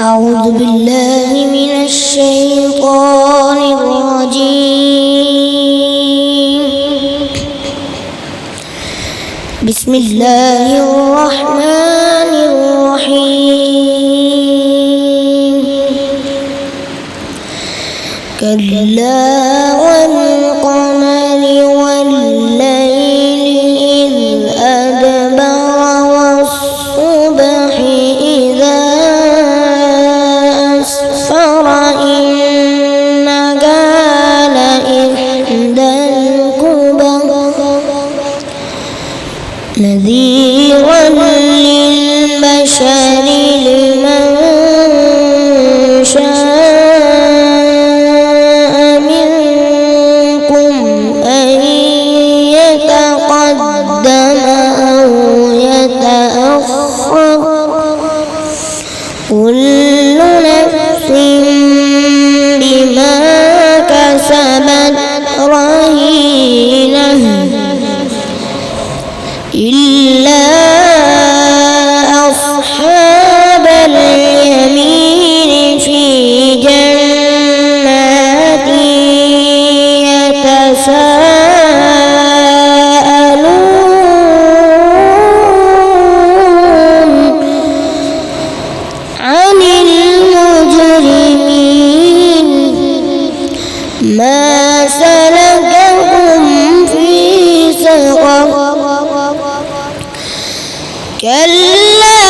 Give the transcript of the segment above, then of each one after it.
أعوذ بالله من الشيطان الرجيم. بسم الله الرحمن الرحيم. كلا والقمر والليل إذ أدبر والصبح إذا أسفر إنها لإحدى الكبر نذيرا للبشر لمن شاء منكم أن يتقدم أو يتأخر كل نفس بما كسبت رهينة إلا أصحاب اليمين في جنات يتساءلون عن المجرمين ما سلككم في سقر كلا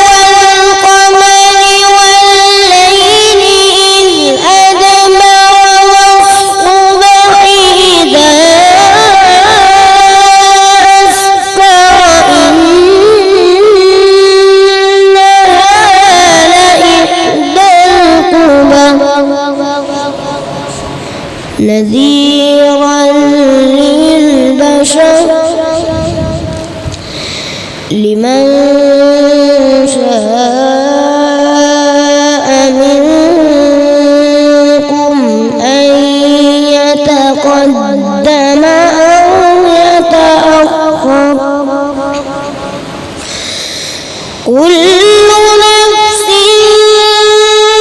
والقمر والليل إذ أدبر والصبح إذا أسفر إنها لإحدى الكبر نذيرا للبشر لمن شاء منكم أن يتقدم أو يتأخر كل نفس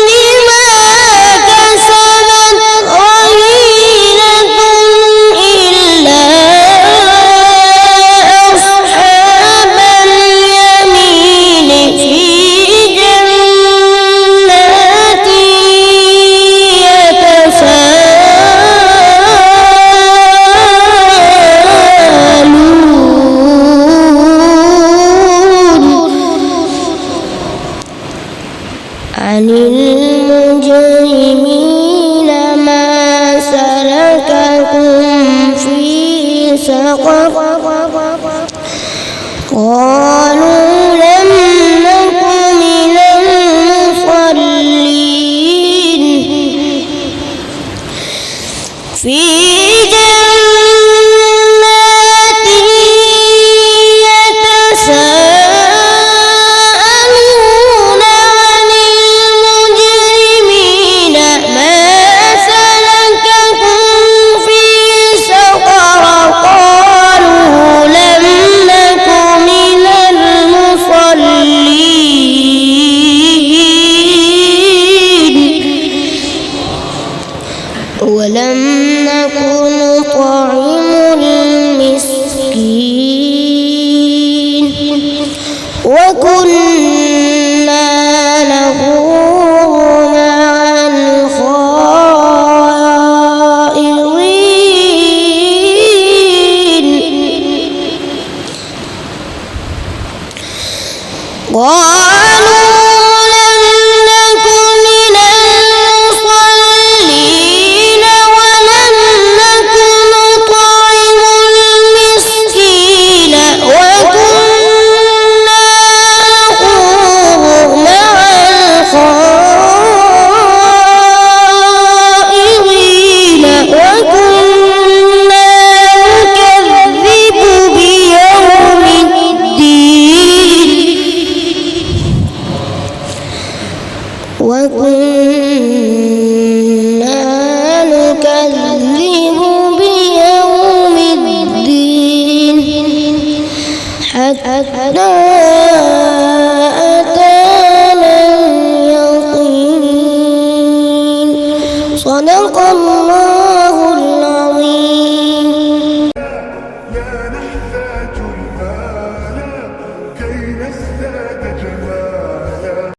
بما كسبت رهينة إلا أصحاب اليمين في جنات يتساءلون عن المجرمين ما سلككم في سقر قالوا لم نك من المصلين في جنات يتساءلون عن المجرمين ما سلككم في سقر قالوا لم نك من المصلين ولم نكن نطعم المسكين وكنا نخوض مع الخائضين قالوا لم نك من المصلين ولم نك نطعم المسكين وكنا صدق الله